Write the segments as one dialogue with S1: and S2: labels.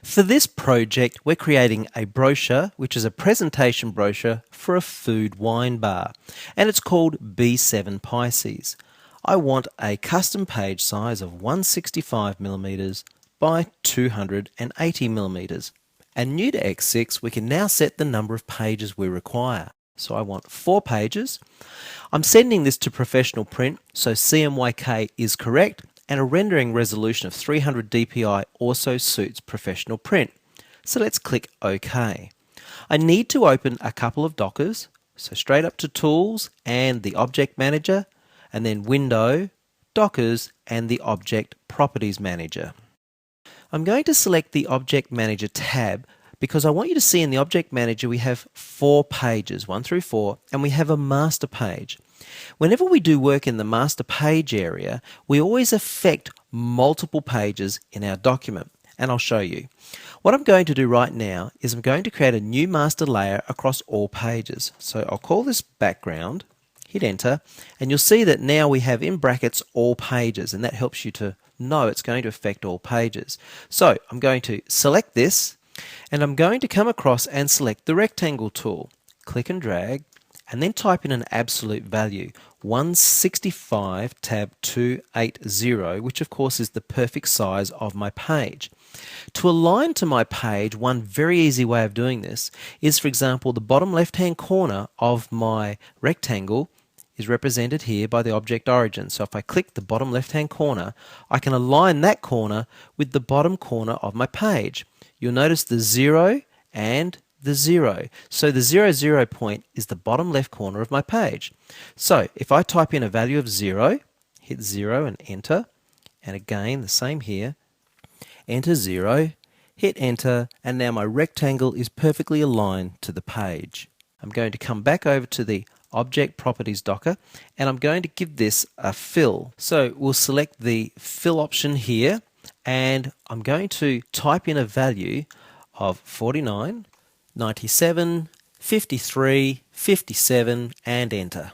S1: For this project, we're creating a brochure, which is a presentation brochure for a food wine bar, and it's called B7 Pisces. I want a custom page size of 165mm by 280mm. And new to X6, we can now set the number of pages we require. So I want 4 pages. I'm sending this to professional print, so CMYK is correct, and a rendering resolution of 300 dpi also suits professional print. So let's click OK. I need to open a couple of dockers, so straight up to Tools and the Object Manager, and then Window, Dockers, and the Object Properties Manager. I'm going to select the Object Manager tab because I want you to see in the Object Manager we have 4 pages, 1 through 4, and we have a master page. Whenever we do work in the master page area, we always affect multiple pages in our document, and I'll show you. What I'm going to do right now is I'm going to create a new master layer across all pages. So I'll call this background, hit enter, and you'll see that now we have in brackets all pages, and that helps you to know it's going to affect all pages. So I'm going to select this, and I'm going to come across and select the rectangle tool. Click and drag, and then type in an absolute value, 165 tab 280, which of course is the perfect size of my page. To align to my page, one very easy way of doing this is, for example, the bottom left-hand corner of my rectangle is represented here by the object origin. So if I click the bottom left-hand corner, I can align that corner with the bottom corner of my page. You'll notice the 0 and the 0. So the 0 point is the bottom left corner of my page. So if I type in a value of 0, hit 0 and enter, and again the same here, enter 0, hit enter, and now my rectangle is perfectly aligned to the page. I'm going to come back over to the Object Properties Docker, and I'm going to give this a fill. So we'll select the fill option here, and I'm going to type in a value of 49, 97, 53, 57, and enter.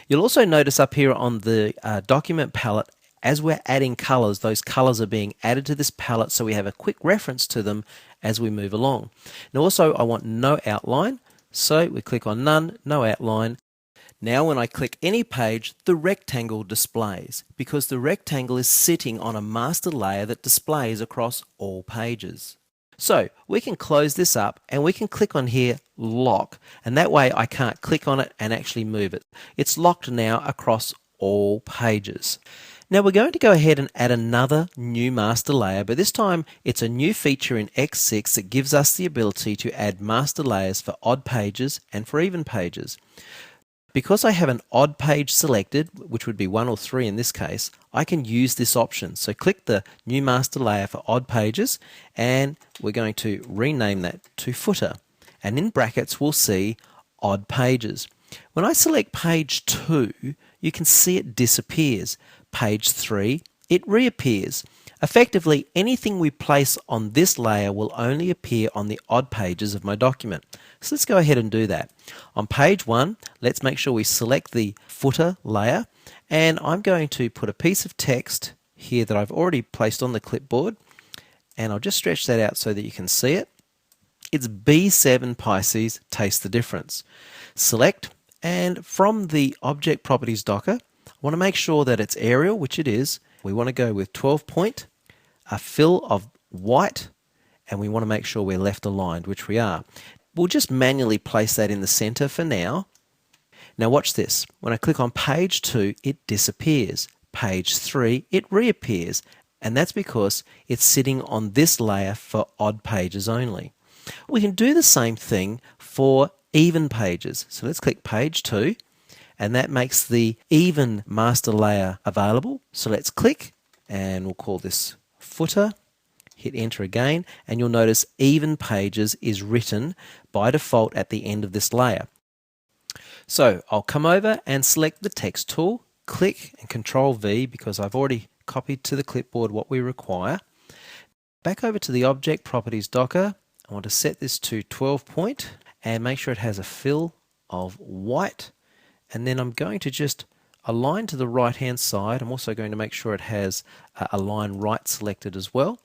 S1: You'll also notice up here on the document palette, as we're adding colors, those colors are being added to this palette so we have a quick reference to them as we move along. Now also I want no outline, so we click on none, no outline. Now when I click any page, the rectangle displays because the rectangle is sitting on a master layer that displays across all pages. So we can close this up and we can click on here lock, and that way I can't click on it and actually move it. It's locked now across all pages. Now we're going to go ahead and add another new master layer, but this time it's a new feature in X6 that gives us the ability to add master layers for odd pages and for even pages. Because I have an odd page selected, which would be 1 or 3 in this case, I can use this option. So click the new master layer for odd pages, and we're going to rename that to footer. And in brackets we'll see odd pages. When I select page 2, you can see it disappears. Page 3, it reappears. Effectively, anything we place on this layer will only appear on the odd pages of my document. So let's go ahead and do that. On page 1, let's make sure we select the footer layer, and I'm going to put a piece of text here that I've already placed on the clipboard, and I'll just stretch that out so that you can see it. It's B7 Pisces, taste the difference. Select, and from the Object Properties Docker, I want to make sure that it's Arial, which it is. We want to go with 12 point, a fill of white, and we want to make sure we're left aligned, which we are. We'll just manually place that in the center for now. Now watch this. When I click on page 2, it disappears. Page 3, it reappears, and that's because it's sitting on this layer for odd pages only. We can do the same thing for even pages. So let's click page 2, and that makes the even master layer available. So let's click, and we'll call this footer. Hit enter again, and you'll notice even pages is written by default at the end of this layer. So I'll come over and select the text tool, click and Control V because I've already copied to the clipboard what we require. Back over to the Object Properties Docker, I want to set this to 12 point and make sure it has a fill of white, and then I'm going to just align to the right hand side. I'm also going to make sure it has a line right selected as well.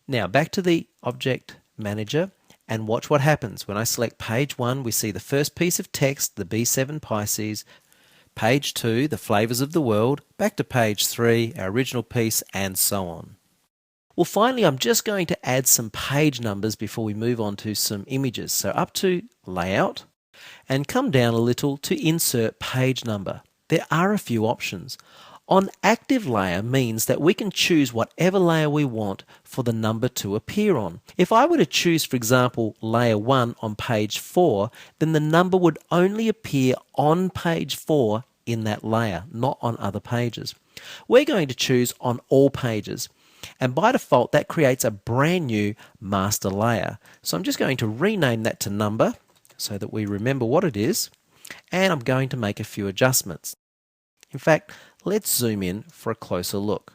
S1: Now back to the Object Manager and watch what happens. When I select page 1, we see the first piece of text, the B7 Pisces, page 2, the flavors of the world, back to page 3, our original piece, and so on. Well, finally, I'm just going to add some page numbers before we move on to some images. So up to Layout and come down a little to Insert Page Number. There are a few options. On Active Layer means that we can choose whatever layer we want for the number to appear on. If I were to choose, for example, Layer 1 on page 4, then the number would only appear on page 4 in that layer, not on other pages. We're going to choose on all pages. And by default, that creates a brand new master layer. So I'm just going to rename that to number so that we remember what it is. And I'm going to make a few adjustments. In fact, let's zoom in for a closer look.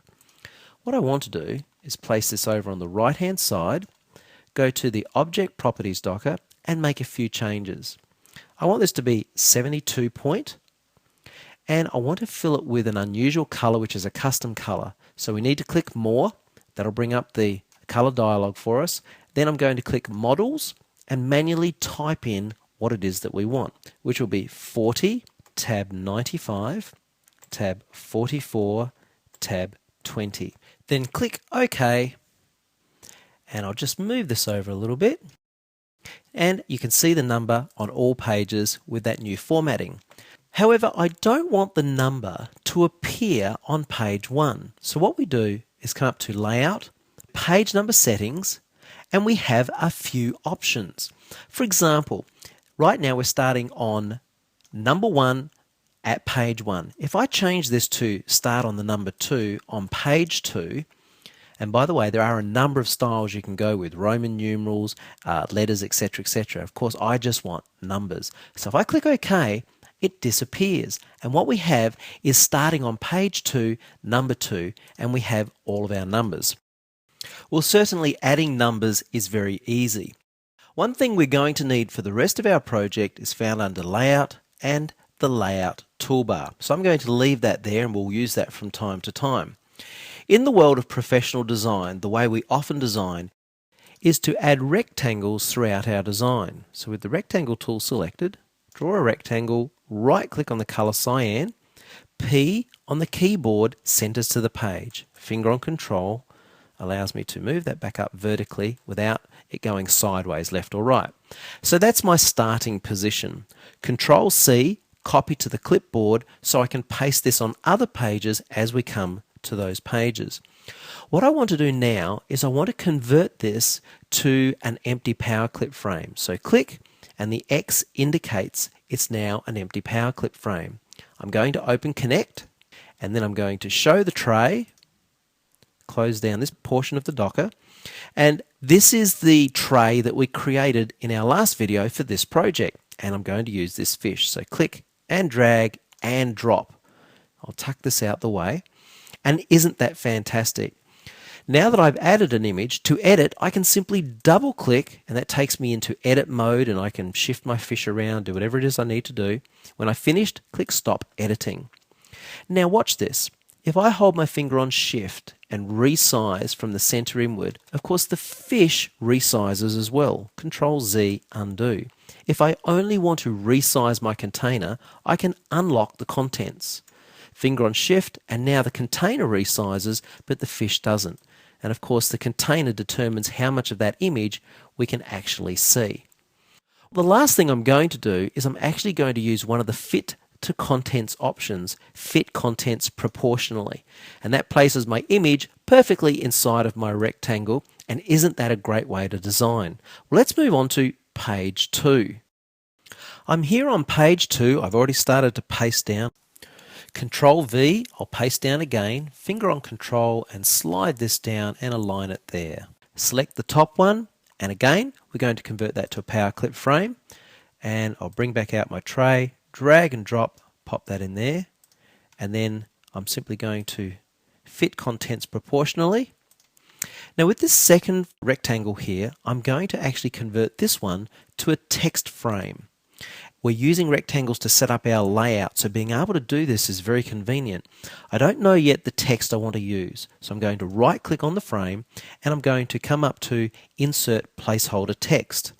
S1: What I want to do is place this over on the right hand side, go to the Object Properties docker and make a few changes. I want this to be 72 point and I want to fill it with an unusual color, which is a custom color. So we need to click More. That'll bring up the color dialog for us. Then I'm going to click Models and manually type in what it is that we want, which will be 40, tab 95, tab 44, tab 20. Then click OK, and I'll just move this over a little bit. And you can see the number on all pages with that new formatting. However, I don't want the number to appear on page 1. So what we do is come up to Layout, Page Number Settings, and we have a few options. For example, right now we're starting on number 1 at page 1. If I change this to start on the number 2 on page 2, and by the way, there are a number of styles you can go with, Roman numerals, letters, etc., etc. Of course, I just want numbers. So if I click OK, it disappears. And what we have is starting on page 2, number 2, and we have all of our numbers. Well, certainly adding numbers is very easy. One thing we're going to need for the rest of our project is found under Layout and the Layout toolbar. So I'm going to leave that there and we'll use that from time to time. In the world of professional design, the way we often design is to add rectangles throughout our design. So with the rectangle tool selected, draw a rectangle, right click on the color cyan, P on the keyboard centers to the page. Finger on Control allows me to move that back up vertically without it going sideways, left or right. So that's my starting position. Control C, copy to the clipboard so I can paste this on other pages as we come to those pages. What I want to do now is I want to convert this to an empty power clip frame. So click and the X indicates it's now an empty power clip frame. I'm going to open Connect and then I'm going to show the tray, close down this portion of the Docker, and this is the tray that we created in our last video for this project, and I'm going to use this fish. So click and drag and drop. I'll tuck this out the way, and isn't that fantastic? Now that I've added an image, to edit I can simply double click and that takes me into edit mode and I can shift my fish around, do whatever it is I need to do. When I've finished, click stop editing. Now watch this. If I hold my finger on shift and resize from the center inward, of course the fish resizes as well. Control Z, undo. If I only want to resize my container, I can unlock the contents. Finger on shift and now the container resizes but the fish doesn't. And of course the container determines how much of that image we can actually see. The last thing I'm going to do is I'm actually going to use one of the fit to contents options, fit contents proportionally. And that places my image perfectly inside of my rectangle, and isn't that a great way to design? Well, let's move on to page 2. I'm here on page 2. I've already started to paste down. Control V, I'll paste down again, finger on Control and slide this down and align it there. Select the top one, and again we're going to convert that to a power clip frame, and I'll bring back out my tray, drag and drop, pop that in there, and then I'm simply going to fit contents proportionally. Now with this second rectangle here, I'm going to actually convert this one to a text frame. We're using rectangles to set up our layout, so being able to do this is very convenient. I don't know yet the text I want to use, so I'm going to right click on the frame and I'm going to come up to Insert Placeholder Text.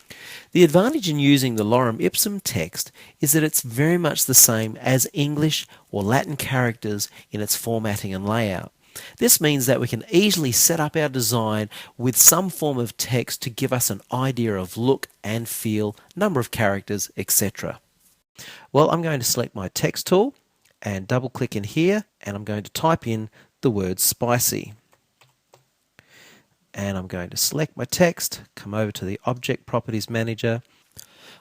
S1: The advantage in using the lorem ipsum text is that it's very much the same as English or Latin characters in its formatting and layout. This means that we can easily set up our design with some form of text to give us an idea of look and feel, number of characters, etc. Well, I'm going to select my text tool and double click in here, and I'm going to type in the word spicy. And I'm going to select my text, come over to the Object Properties Manager.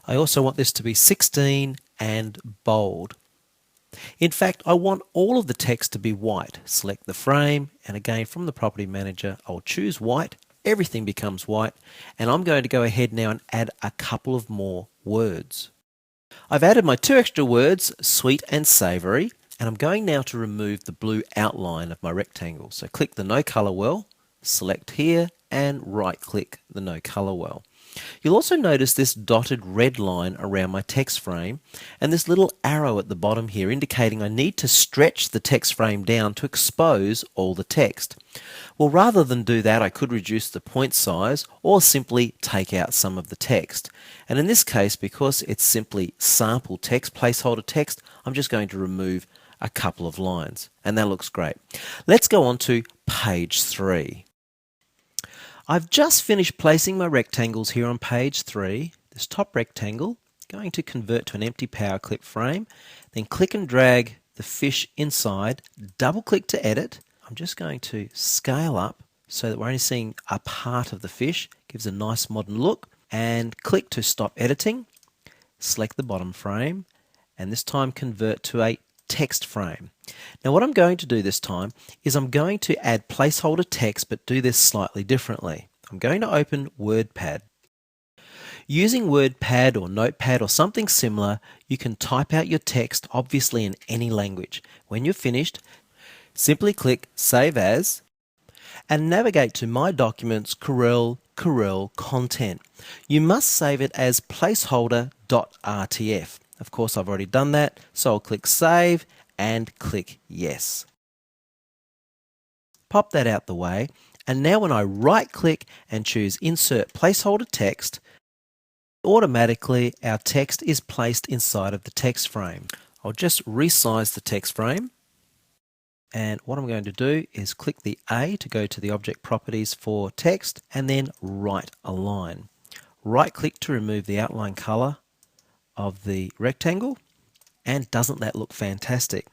S1: I also want this to be 16 and bold. In fact, I want all of the text to be white. Select the frame, and again from the Property Manager, I'll choose white. Everything becomes white, and I'm going to go ahead now and add a couple of more words. I've added my 2 extra words, sweet and savoury, and I'm going now to remove the blue outline of my rectangle. So click the No Colour Well, select here, and right click the No Colour Well. You'll also notice this dotted red line around my text frame and this little arrow at the bottom here indicating I need to stretch the text frame down to expose all the text. Well, rather than do that, I could reduce the point size or simply take out some of the text. And in this case, because it's simply sample text, placeholder text, I'm just going to remove a couple of lines, and that looks great. Let's go on to page 3. I've just finished placing my rectangles here on page 3. This top rectangle, going to convert to an empty power clip frame, then click and drag the fish inside, double click to edit. I'm just going to scale up so that we're only seeing a part of the fish, gives a nice modern look, and click to stop editing, select the bottom frame, and this time convert to a text frame. Now what I'm going to do this time is I'm going to add placeholder text, but do this slightly differently. I'm going to open WordPad. Using WordPad or Notepad or something similar, you can type out your text, obviously in any language. When you're finished, simply click Save As and navigate to My Documents, Corel Content. You must save it as placeholder.rtf. Of course, I've already done that, so I'll click Save and click Yes. Pop that out the way, and now when I right click and choose Insert Placeholder Text, automatically our text is placed inside of the text frame. I'll just resize the text frame, and what I'm going to do is click the A to go to the Object Properties for Text, and then Right Align. Right click to remove the outline color of the rectangle, and doesn't that look fantastic?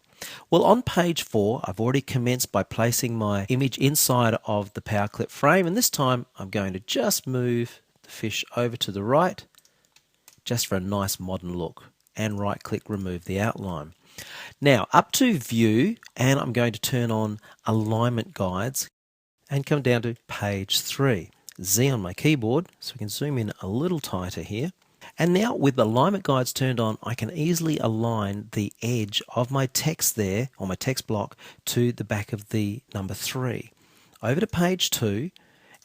S1: Well, on page 4 I've already commenced by placing my image inside of the power clip frame, and this time I'm going to just move the fish over to the right just for a nice modern look, and right click remove the outline. Now up to View, and I'm going to turn on Alignment Guides and come down to page 3. Z on my keyboard so we can zoom in a little tighter here. And now with the alignment guides turned on, I can easily align the edge of my text there, or my text block, to the back of the number 3. Over to page 2,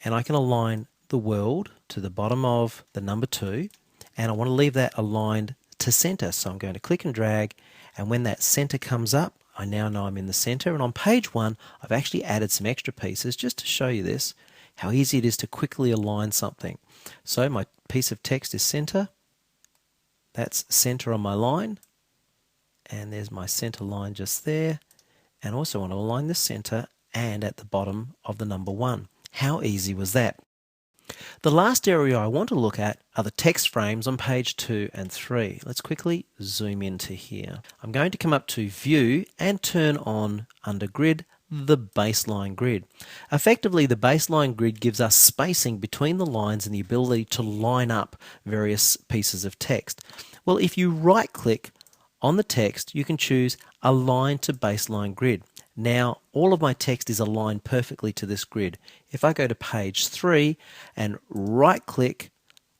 S1: and I can align the world to the bottom of the number 2, and I want to leave that aligned to center. So I'm going to click and drag, and when that center comes up, I now know I'm in the center. And on page 1, I've actually added some extra pieces just to show you this, how easy it is to quickly align something. So my piece of text is center. That's center on my line, and there's my center line just there, and also want to align the center and at the bottom of the number 1. How easy was that? The last area I want to look at are the text frames on page 2 and 3. Let's quickly zoom into here. I'm going to come up to View and turn on under Grid the baseline grid. Effectively, the baseline grid gives us spacing between the lines and the ability to line up various pieces of text. Well, if you right click on the text, you can choose Align to Baseline Grid. Now, all of my text is aligned perfectly to this grid. If I go to page 3 and right click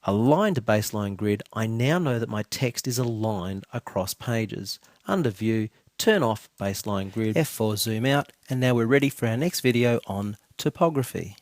S1: Align to Baseline Grid, I now know that my text is aligned across pages. Under View, turn off Baseline Grid, F4 zoom out, and now we're ready for our next video on topography.